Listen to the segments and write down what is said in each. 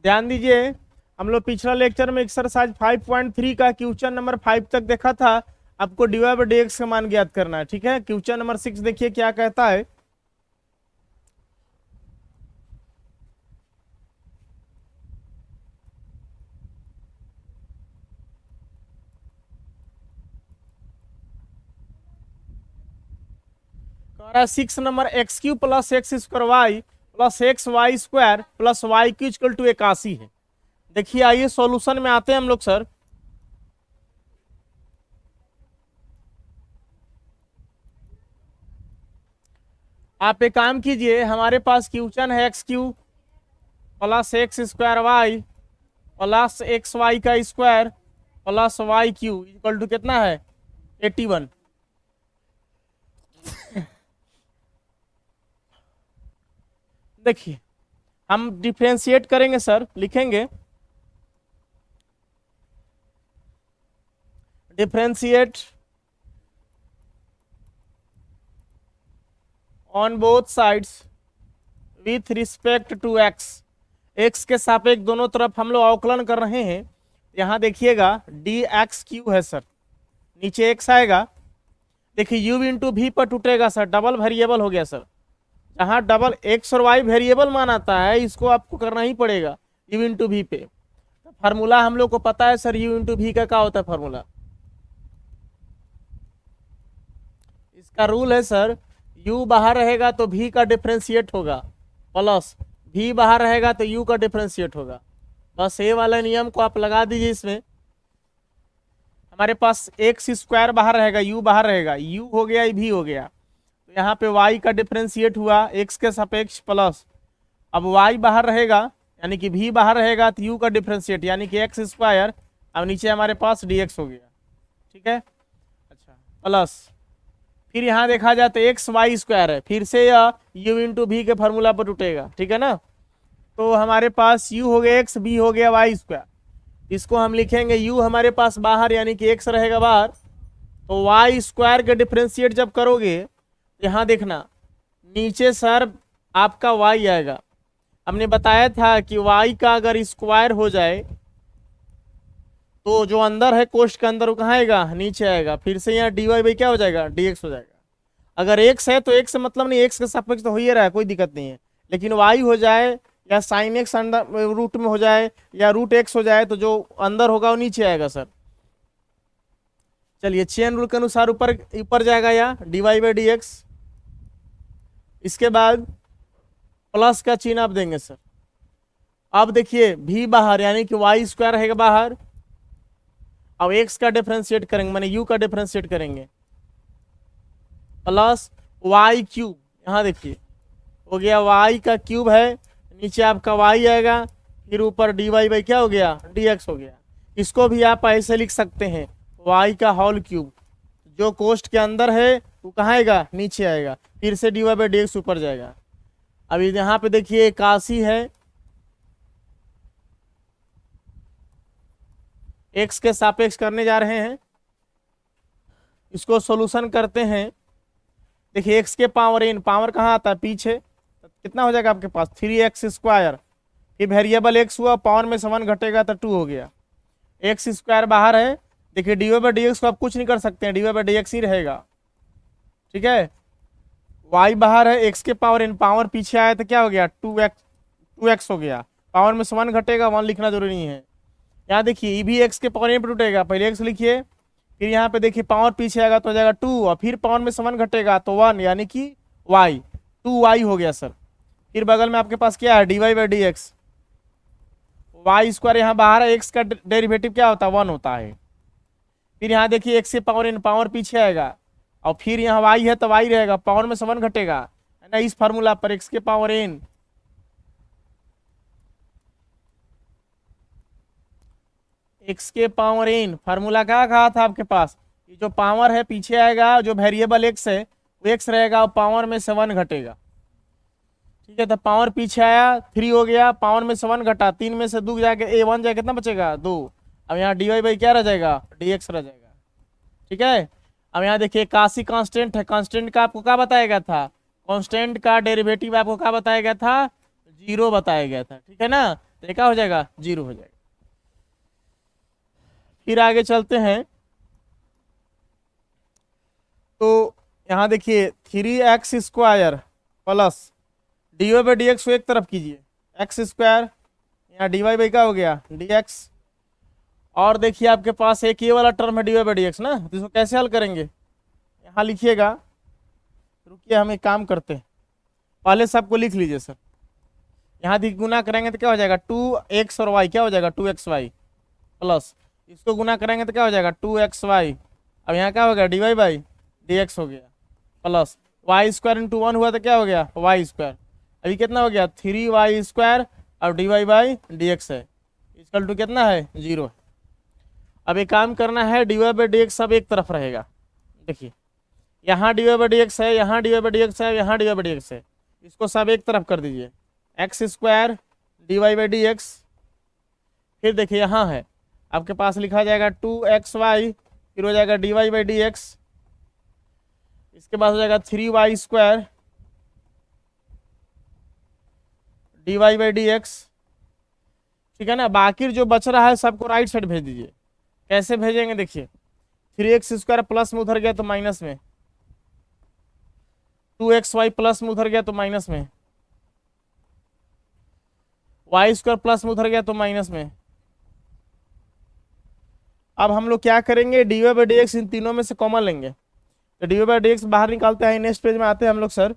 ध्यान दीजिए, हम लोग पिछला लेक्चर में एक्सरसाइज 5.3 का क्वेश्चन नंबर 5 तक देखा था। आपको dy बाई dx का मान ज्ञात करना है, ठीक है। क्वेश्चन नंबर 6 देखिए क्या कहता है। कह रहा है 6 number x Q plus x square Y plus x y square plus Y Q equal to 81 है। देखिए आइए सॉल्यूशन में आते हैं हम लोग सर। आप एक काम कीजिए, हमारे पास क्वेश्चन है X Q plus x square Y plus x Y का square plus Y Q equal to कितना है 81। देखिए हम डिफ्रेंशिएट करेंगे सर, लिखेंगे differentiate on both sides with respect to X. X के सापेक्ष दोनों तरफ हम लोग अवकलन कर रहे हैं। यहाँ देखिएगा डी एक्स क्यू है सर, नीचे एक्स आएगा। देखिए यू इंटू भी पर टूटेगा सर, डबल वेरिएबल हो गया सर। जहाँ डबल एक्स और वाई वेरिएबल मानाता है, इसको आपको करना ही पड़ेगा यू इंटू भी पे। फार्मूला हम लोग को पता है सर, यू इंटू भी का क्या होता है फार्मूला। इसका रूल है सर, u बाहर रहेगा तो v का डिफरेंशिएट होगा, प्लस v बाहर रहेगा तो u का डिफरेंशिएट होगा। बस ये वाला नियम को आप लगा दीजिए इसमें। हमारे पास एक्स स्क्वायर बाहर रहेगा, u बाहर रहेगा, u हो गया v हो गया, तो यहाँ पे y का डिफरेंशिएट हुआ x के सापेक्ष प्लस। अब y बाहर रहेगा यानी कि v बाहर रहेगा तो u का डिफरेंशिएट यानी कि एक्स स्क्वायर। अब नीचे हमारे पास dx हो गया, ठीक है। अच्छा प्लस फिर यहाँ देखा जाए तो एक्स वाई स्क्वायर है, फिर से यह यू इंटू भी के फार्मूला पर टूटेगा, ठीक है ना। तो हमारे पास u हो गया एक्स, बी हो गया वाई स्क्वायर। इसको हम लिखेंगे u हमारे पास बाहर यानी कि x रहेगा बाहर, तो वाई स्क्वायर के डिफ्रेंशिएट जब करोगे यहाँ देखना नीचे सर आपका y आएगा। हमने बताया था कि y का अगर स्क्वायर हो जाए तो जो अंदर है कोष्ठ के अंदर वो कहाँ आएगा, नीचे आएगा। फिर से यहाँ डी वाई बाई क्या हो जाएगा, dx हो जाएगा। अगर x है तो x से मतलब नहीं, x के सापेक्ष तो हो ही रहा है, कोई दिक्कत नहीं है। लेकिन y हो जाए या साइन एक्स अंदर रूट में हो जाए या रूट एक्स हो जाए तो जो अंदर होगा वो नीचे आएगा सर। चलिए चेन रूल के अनुसार ऊपर ऊपर जाएगा या d Y by D x. इसके बाद प्लस का चिन्ह आप देंगे सर। अब देखिए v बाहर यानी कि वाई स्क्वायर रहेगा बाहर। अब x का डिफरेंशिएट करेंगे, माने u का डिफरेंशिएट करेंगे, प्लस वाई क्यूब। यहाँ देखिए हो गया y का क्यूब है, नीचे आपका y आएगा, फिर ऊपर dy बाई क्या हो गया, dx हो गया। इसको भी आप ऐसे लिख सकते हैं y का होल क्यूब, जो कोष्ठ के अंदर है वो कहाँ आएगा, नीचे आएगा। फिर से dy बाई dx ऊपर जाएगा। अभी यहाँ पे देखिए 81 है, x के सापेक्ष करने जा रहे हैं, इसको सॉल्यूशन करते हैं। देखिए x के पावर n, पावर कहाँ आता है पीछे, कितना हो जाएगा आपके पास 3x स्क्वायर। फिर वेरिएबल x हुआ, पावर में 7 घटेगा तो 2 हो गया। x स्क्वायर बाहर है, देखिए D Y by D x को आप कुछ नहीं कर सकते हैं, D Y by D X ही रहेगा, ठीक है। y बाहर है, x के पावर n, पावर पीछे आया तो क्या हो गया 2x हो गया, पावर में 7 घटेगा, 1 लिखना जरूरी नहीं है। यहाँ देखिए ये भी x के पावर n पर टूटेगा, पहले x लिखिए, फिर यहाँ पे देखिए पावर पीछे आएगा तो हो जाएगा 2 और फिर पावर में 7 घटेगा तो 1 यानी कि y 2y हो गया सर। फिर बगल में आपके पास क्या है d Y by D x, y square यहाँ बाहर है, x का डेरिवेटिव क्या होता है 1 होता है। फिर यहाँ देखिए x के पावर n, पावर पीछे आएगा और फिर यहाँ y है तो y रहेगा, पावर में 7 घटेगा है ना। इस फार्मूला पर x के पावर n, x के पावर n फार्मूला क्या कहा था आपके पास, ये जो पावर है पीछे आएगा, जो वेरिएबल x है वो x रहेगा और पावर में 7 घटेगा, ठीक है। तो पावर पीछे आया 3 हो गया, पावर में 7 घटा, 3 में से 2 जाके a1 जाए कितना बचेगा 2। अब यहाँ डी वाई बाई क्या रह जाएगा dx रह जाएगा, ठीक है। अब यहाँ देखिए 81 कांस्टेंट है, कांस्टेंट का आपको क्या बताया गया था, कांस्टेंट का डेरिवेटिव आपको क्या बताया गया था 0 बताया गया था, ठीक है ना। तो ये क्या हो जाएगा, 0 हो जाएगा। फिर आगे चलते हैं, तो यहाँ देखिए 3x² प्लस dy/dx को एक तरफ कीजिए, x², यहाँ dy क्या हो गया dx, और देखिए आपके पास एक ये वाला टर्म है dy/dx ना, तो इसको कैसे हल करेंगे, यहाँ लिखिएगा, रुकिए हम एक काम करते हैं, पहले सबको लिख लीजिए सर। यहाँ गुना करेंगे तो क्या हो जाएगा 2x और y, क्या हो जाएगा 2xy, प्लस इसको गुना करेंगे तो क्या हो जाएगा 2xy, अब यहाँ क्या हो गया dy/dx हो गया, प्लस y² × 1 हुआ तो क्या हो गया y², अभी कितना हो गया 3y² और dy/dx है इक्वल टू कितना है 0 है। अब एक काम करना है, dy/dx सब एक तरफ रहेगा, देखिए यहाँ dy/dx है, यहाँ dy/dx है, यहाँ dy/dx है, इसको सब एक तरफ कर दीजिए, x² dy/dx, फिर देखिए यहाँ है आपके पास लिखा जाएगा 2xy, फिर हो जाएगा dy/dx, इसके बाद हो जाएगा 3y² dy/dx, ठीक है ना। बाकी जो बच रहा है सबको राइट साइड भेज दीजिए, कैसे भेजेंगे देखिए, 3x² प्लस में उधर गया तो माइनस में, 2xy प्लस में उधर गया तो माइनस में, y² प्लस में उधर गया तो माइनस में। अब हम लोग क्या करेंगे, dy/dx इन तीनों में से कॉमन लेंगे, तो dy/dx बाहर निकालते हैं, नेक्स्ट पेज में आते हैं हम लोग सर।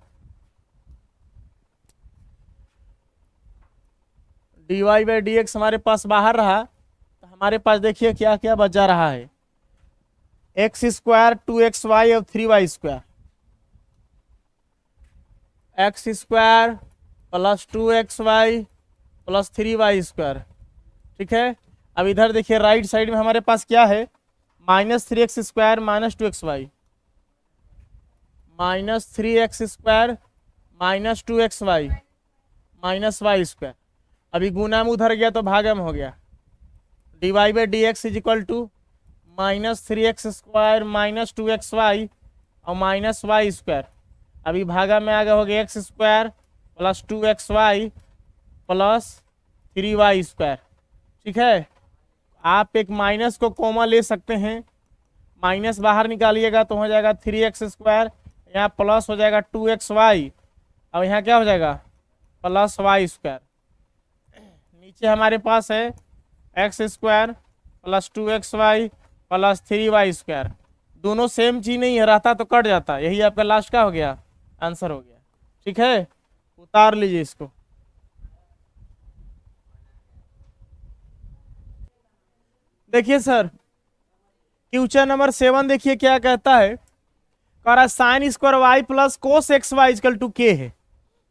dy/dx हमारे पास बाहर रहा, तो हमारे पास देखिए क्या क्या बच जा रहा है, x² 2xy और 3y², x² plus 2xy plus 3y², ठीक है। अब इधर देखिए राइट साइड में हमारे पास क्या है, -3x² minus 2xy, -3x² minus 2xy minus y², अभी गुना में उधर गया तो भागा में हो गया, dy/dx is equal to -3x² minus 2xy और माइनस y², अभी भागा में आगे हो गया x² plus 2xy plus 3y², ठीक है। आप एक माइनस को कॉमन ले सकते हैं, माइनस बाहर निकालिएगा तो हो जाएगा 3x², यहाँ प्लस हो जाएगा 2xy, अब यहाँ क्या हो जाएगा प्लस y², नीचे हमारे पास है x² plus 2xy plus 3y², दोनों सेम चीज नहीं है, रहता तो कट जाता, यही आपका लास्ट का हो गया आंसर हो गया, ठीक है। उतार लीजिए इसको, देखिए सर क्वेश्चन नंबर 7 देखिए क्या कहता है, कह रहा sin² y plus cos xy equal to k है।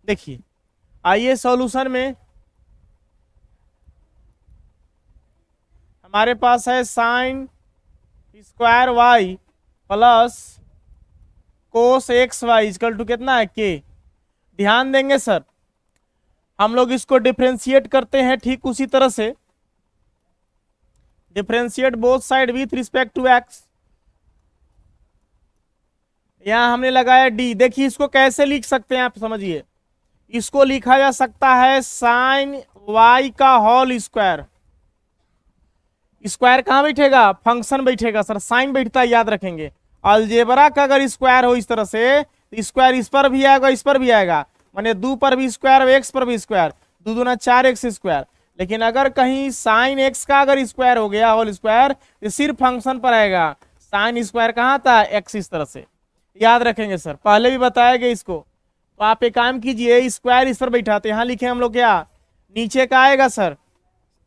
देखिए आइए सॉल्यूशन में, हमारे पास है sin² y plus cos xy equal to कितना है k। ध्यान देंगे सर, हम लोग इसको डिफरेंशिएट करते हैं ठीक उसी तरह से, differentiate both side with respect to x, यहां हमने लगाया d, देखिए इसको कैसे लिख सकते हैं आप समझिए, इसको लिखा जा सकता है sin y का होल स्क्वायर, स्क्वायर कहां बैठेगा फंक्शन बैठेगा सर, साइन बैठता है याद रखेंगे, अलजेब्रा का अगर स्क्वायर हो इस तरह से तो स्क्वायर इस पर भी आएगा इस पर भी आएगा, माने 2 पर भी स्क्वायर एक्स पर भी स्क्वायर, 2 दूना 4x², लेकिन अगर कहीं साइन x का अगर स्क्वायर हो गया होल स्क्वायर तो सिर्फ फंक्शन पर आएगा, साइन स्क्वायर कहाँ था x, इस तरह से याद रखेंगे सर, पहले भी बताया गया इसको। तो आप एक काम कीजिए, स्क्वायर इस पर बैठाते, यहाँ लिखे हम लोग क्या, नीचे का आएगा सर,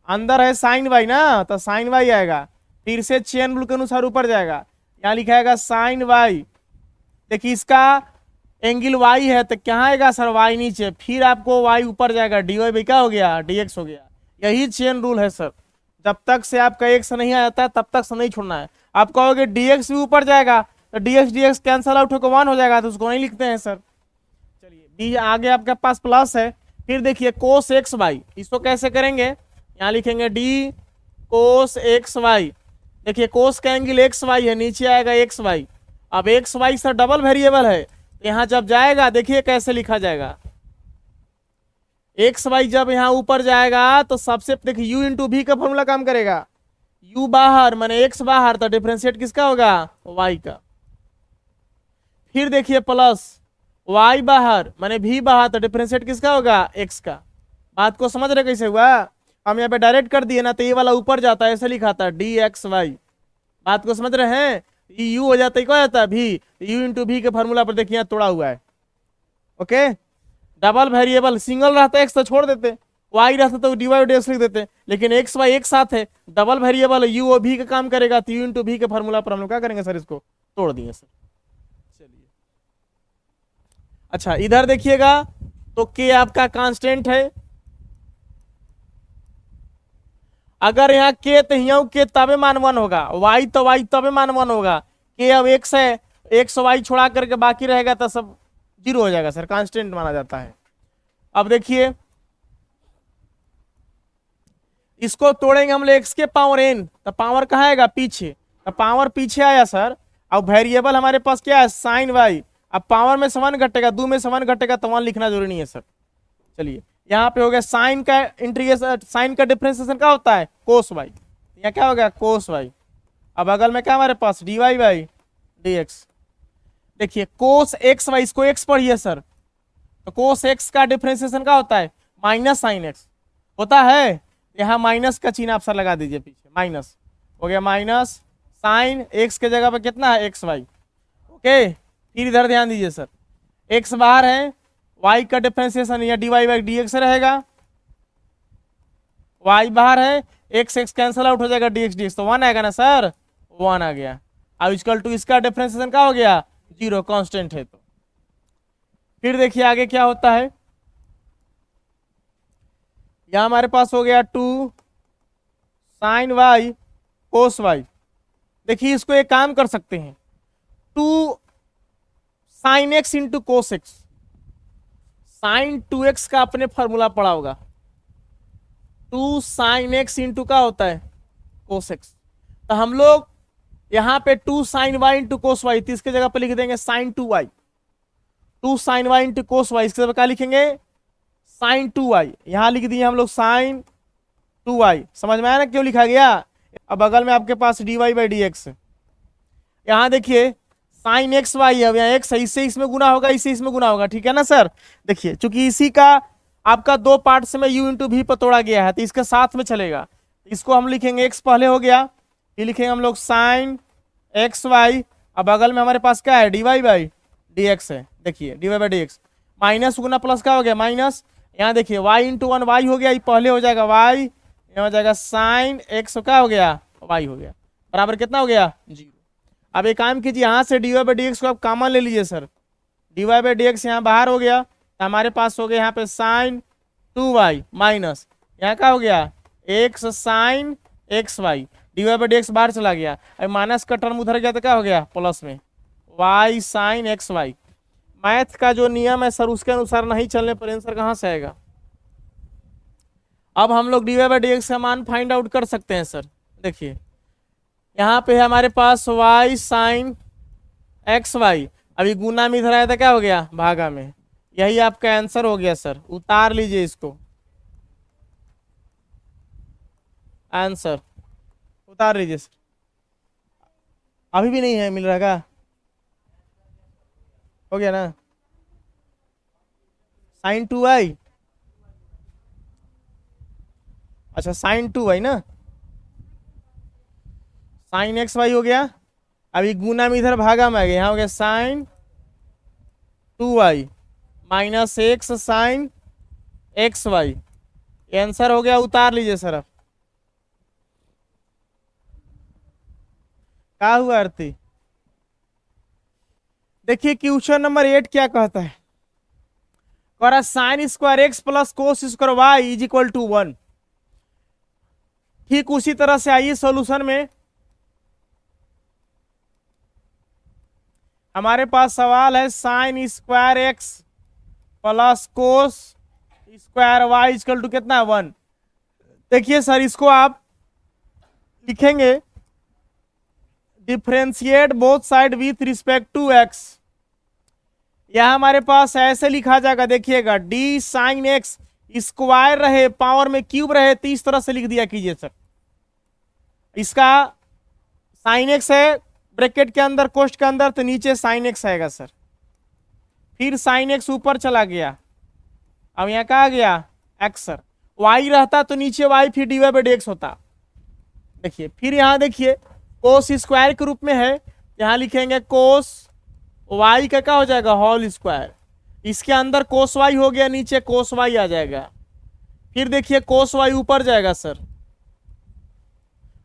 अंदर है साइन y ना, तो साइन y आएगा, फिर से चेन रूल के अनुसार ऊपर जाएगा, यहाँ लिखा आएगा साइन y, देखिए इसका एंगल y है तो क्या आएगा सर y नीचे, फिर आपको y ऊपर जाएगा, dy क्या हो गया dx हो गया, यही चेन रूल है सर, जब तक से आपका x नहीं आता तब तक से नहीं छोड़ना है। आप कहोगे dx भी ऊपर जाएगा तो dx कैंसल आउट होकर 1 हो जाएगा, तो उसको नहीं लिखते हैं सर। चलिए d आगे आपके पास प्लस है, फिर देखिए cos xy, इसको कैसे करेंगे, यहाँ लिखेंगे d cos xy, देखिए cos का एंगल xy है, नीचे आएगा xy, अब xy सर डबल वेरिएबल है, यहाँ जब जाएगा देखिए कैसे लिखा जाएगा, एक्स वाई जब यहाँ ऊपर जाएगा तो सबसे देखिए यू इंटू भी का फॉर्मूला काम करेगा। यू बाहर माने एक्स बाहर, तो डिफरेंशिएट किसका होगा? वाई का। फिर देखिए प्लस वाई बाहर माने भी बाहर, तो डिफरेंशिएट किसका होगा? एक्स का। बात को समझ रहे कैसे हुआ? हम यहाँ पे डायरेक्ट कर दिए ना, तो ये वाला ऊपर जाता है, ऐसे लिखा था डी एक्स वाई। बात को समझ रहे हैं? यू हो जाता है, क्या हो जाता है? भी। यू इंटू भी के फॉर्मूला पर देखिए यहाँ तोड़ा हुआ है। ओके, डबल वेरिएबल सिंगल रहता है एक्स तो छोड़ देते, वाई रहता तो डी वाई डी एक्स लिख देते, लेकिन एक्स वाई एक साथ है, डबल वेरिएबल यू और भी का काम करेगा, तो यू इंटू भी के फॉर्मूला पर हम लोग क्या करेंगे सर? इसको तोड़ दिए सर। चलिए, अच्छा इधर देखिएगा, तो के आपका कांस्टेंट है। अगर यहाँ के तो यहाँ के तबे मान 1 होगा, वाई तो वाई तबे मान 1 होगा। के अब एक्स है, एक्स वाई छोड़ा करके बाकी रहेगा तो सब 0 हो जाएगा सर, कांस्टेंट माना जाता है। अब देखिए इसको तोड़ेंगे हम लोग एक्स के पावर n, तो पावर कहाँ आएगा? पीछे, तो पावर पीछे आया सर। अब वेरिएबल हमारे पास क्या है? Sign Y. अब पावर में से 1 घटेगा, 2 में से 1 घटेगा, तो 1 लिखना जरूरी नहीं है सर। चलिए यहाँ पे हो गया साइन का इंटीग्रेशन, साइन का डिफरेंशिएशन क्या होता है? Cos Y. यहाँ क्या हो गया? Cos Y. अब बगल में क्या हमारे पास? D Y by D X. देखिए कोस एक्स वाई, इसको एक्स पढ़िए सर, तो कोस एक्स का डिफरेंशिएशन क्या होता है? माइनस साइन एक्स होता है। यहाँ माइनस का चिन्ह आप सर लगा दीजिए पीछे, माइनस हो गया, माइनस साइन एक्स के जगह पे कितना है? X Y. ओके, फिर इधर ध्यान दीजिए सर, एक्स बाहर है, वाई का डिफरेंशिएशन या d Y by D x रहेगा, वाई बाहर है, एक्स एक्स कैंसिल आउट हो जाएगा, डी एक्स तो 1 आएगा ना सर? 1 आ गया। अब इक्वल टू इसका डिफरेंशिएशन क्या हो गया? 0, कांस्टेंट है। तो फिर देखिए आगे क्या होता है। यहां हमारे पास हो गया 2 साइन वाई कोस वाई। देखिए इसको एक काम कर सकते हैं, 2 sine x into cos x. Sine 2x का अपने फॉर्मूला पड़ा होगा, 2 साइन एक्स इंटू का होता है? Cos x. तो हम लोग यहाँ पे 2 sine Y into cos y, तो इसके जगह पे लिख देंगे sine 2y। 2 sine Y into cos y, इसके जगह क्या लिखेंगे? Sign 2y। यहां लिख दिए हम लोग साइन 2y। समझ में आया ना क्यों लिखा गया? अब बगल में आपके पास D Y by D X. यहां देखिए साइन एक्स वाई है, अब यहाँ एक्स है, इससे इसमें गुना होगा, इससे इसमें गुना होगा, ठीक है ना सर? देखिए चूंकि इसी का आपका 2 पार्ट में यू इंटू भी पर तोड़ा गया है, तो इसके साथ में चलेगा। इसको हम लिखेंगे एक्स पहले हो गया, ये लिखेंगे हम लोग साइन एक्स वाई। अब बगल में हमारे पास क्या है? D Y by D x है। देखिए D Y by D x, minus गुना प्लस क्या हो गया? माइनस। यहाँ देखिए वाई इंटू 1 वाई हो गया, ये पहले हो जाएगा वाई, यहाँ हो जाएगा साइन एक्स क्या हो गया? वाई हो गया, बराबर कितना हो गया? 0। अब एक काम कीजिए, यहाँ से d Y by D x को आप कॉमन ले लीजिए sir, d Y by D x यहाँ बाहर हो गया, तो हमारे पास हो गया यहाँ पे साइन 2y माइनस यहाँ क्या हो गया? X sine x y. D Y by D x बाहर चला गया, अब माइनस का टर्म उधर गया तो क्या हो गया? प्लस में y sine x y. Math का जो नियम है सर उसके अनुसार नहीं चलने पर आंसर कहाँ से आएगा? अब हम लोग d Y by D x का मान फाइंड आउट कर सकते हैं सर। देखिए यहाँ पे है हमारे पास वाई साइन एक्स वाई, अभी गुना में इधर आया था, क्या हो गया? भागा में। यही आपका आंसर हो गया सर, उतार लीजिए इसको, आंसर उतार लीजिए सर। अभी भी नहीं है मिल रहा का? हो गया ना? साइन 2y, अच्छा साइन 2y ना, साइन एक्स वाई हो गया, अभी गुना में इधर भागा में आ गया, यहाँ हो गया sine 2y minus x sine x y. Answer हो गया, उतार लीजिए सर। अब क्या हुआ आरती? देखिए क्वेश्चन नंबर 8 क्या कहता है? कह रहा sine square x plus cos square y is equal to 1। ठीक उसी तरह से आइए सॉल्यूशन में, हमारे पास सवाल है sine square x plus cos square y equal to कितना? 1। देखिए सर इसको आप लिखेंगे differentiate both side with respect to x. यह हमारे पास ऐसे लिखा जाएगा, देखिएगा डी साइन एक्स स्क्वायर रहे, पावर में क्यूब रहे, तो इस तरह से लिख दिया कीजिए सर। इसका साइन एक्स है ब्रैकेट के अंदर, कोष्ट के अंदर, तो नीचे साइन एक्स आएगा सर। फिर साइन एक्स ऊपर चला गया, अब यहाँ क्या आ गया एक्स सर। वाई रहता तो नीचे वाई, फिर d Y by D x होता। देखिए फिर यहाँ देखिए कोस स्क्वायर के रूप में है, यहाँ लिखेंगे कोस वाई का क्या हो जाएगा होल स्क्वायर। इसके अंदर कोस वाई हो गया, नीचे कोस वाई आ जाएगा। फिर देखिए कोस वाई ऊपर जाएगा सर।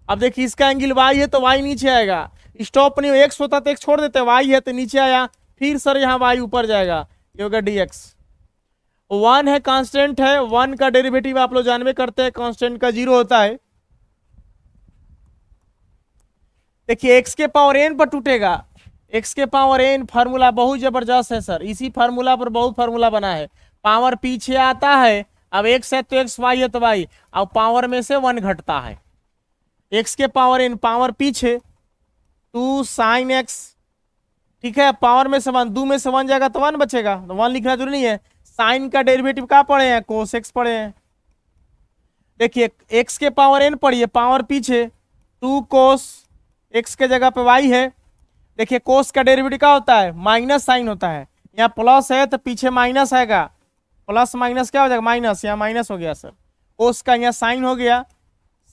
अब देखिए इसका एंगल वाई है तो वाई नीचे आएगा। स्टॉप नहीं हो, एक्स होता तो एक्स छोड़ देते, वाई है तो नीचे आया। फिर सर यहाँ वाई ऊपर जाएगा, ये होगा डी एक्स। वन है कांस्टेंट है, वन का डेरिवेटिव आप लोग जानवे करते हैं कांस्टेंट का 0 होता है। देखिए एक्स के पावर एन पर टूटेगा, एक्स के पावर एन फार्मूला बहुत जबरदस्त है सर, इसी फार्मूला पर बहुत फार्मूला बना है। पावर पीछे आता है, अब एक्स है तो एक्स, वाई है तो वाई, अब पावर में से 1 घटता है। एक्स के पावर एन, पावर पीछे 2 साइन एक्स, ठीक है, पावर में से 1, 2 में से 1 जाएगा तो 1 बचेगा, तो 1 लिखना जरूरी नहीं है। साइन का डेरिवेटिव क्या पढ़े हैं, कोस एक्स पढ़े हैं। देखिए एक्स के पावर एन पढ़िए, पावर पीछे 2 कोस एक्स के जगह पे वाई है। देखिए कोस का डेरिवेटिव क्या होता है, माइनस साइन होता है। यहाँ प्लस है तो पीछे माइनस आएगा, प्लस माइनस क्या हो जाएगा माइनस, यहाँ माइनस हो गया सर। कोस का यहाँ साइन हो गया,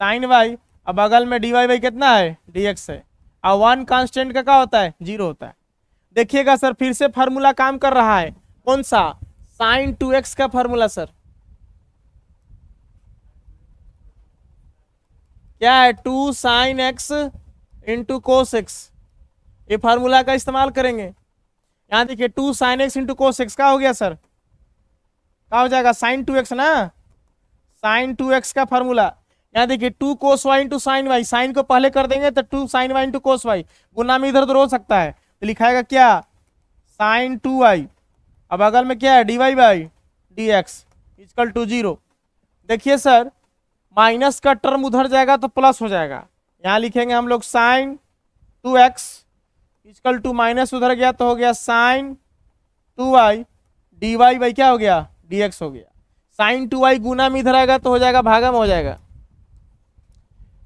साइन वाई, अब बगल में डी वाई बाई कितना है डी एक्स है। और 1 कांस्टेंट का क्या होता है 0 होता है। देखिएगा सर फिर से फार्मूला काम कर रहा है, कौन सा, साइन 2x का फार्मूला सर क्या है, 2 sine x into cos x, ये फार्मूला का इस्तेमाल करेंगे। यहाँ देखिए 2 sine x into cos x का हो गया सर, क्या हो जाएगा साइन 2x ना, साइन 2x का फार्मूला। यहाँ देखिए 2 cos Y into sine Y, sine को पहले कर देंगे तो 2 sine Y into cos Y, गुना में इधर उधर हो सकता है तो लिखाएगा क्या साइन 2y, अब बगल में क्या है d Y by D x equal to 0। देखिए सर माइनस का टर्म उधर जाएगा तो प्लस हो जाएगा, यहाँ लिखेंगे हम लोग sign 2x equal to minus उधर गया तो हो गया sine 2y D Y by क्या हो गया डी एक्स हो गया। साइन 2y गुना में इधर आएगा तो हो जाएगा भागा में हो जाएगा।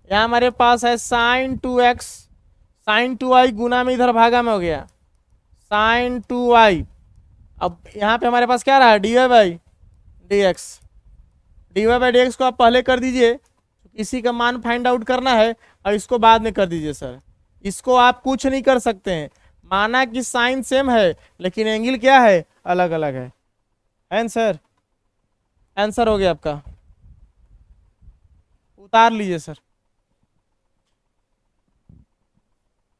यहाँ हमारे पास है साइन 2x, साइन 2y गुना में इधर भागा में हो गया साइन 2y। अब यहाँ पे हमारे पास क्या रहा d Y by D x, d Y by D x को आप पहले कर दीजिए, इसी का मान फाइंड आउट करना है, और इसको बाद में कर दीजिए सर। इसको आप कुछ नहीं कर सकते हैं, माना कि साइन सेम है लेकिन एंगल क्या है अलग अलग है। आंसर आंसर हो गया आपका, उतार लीजिए सर।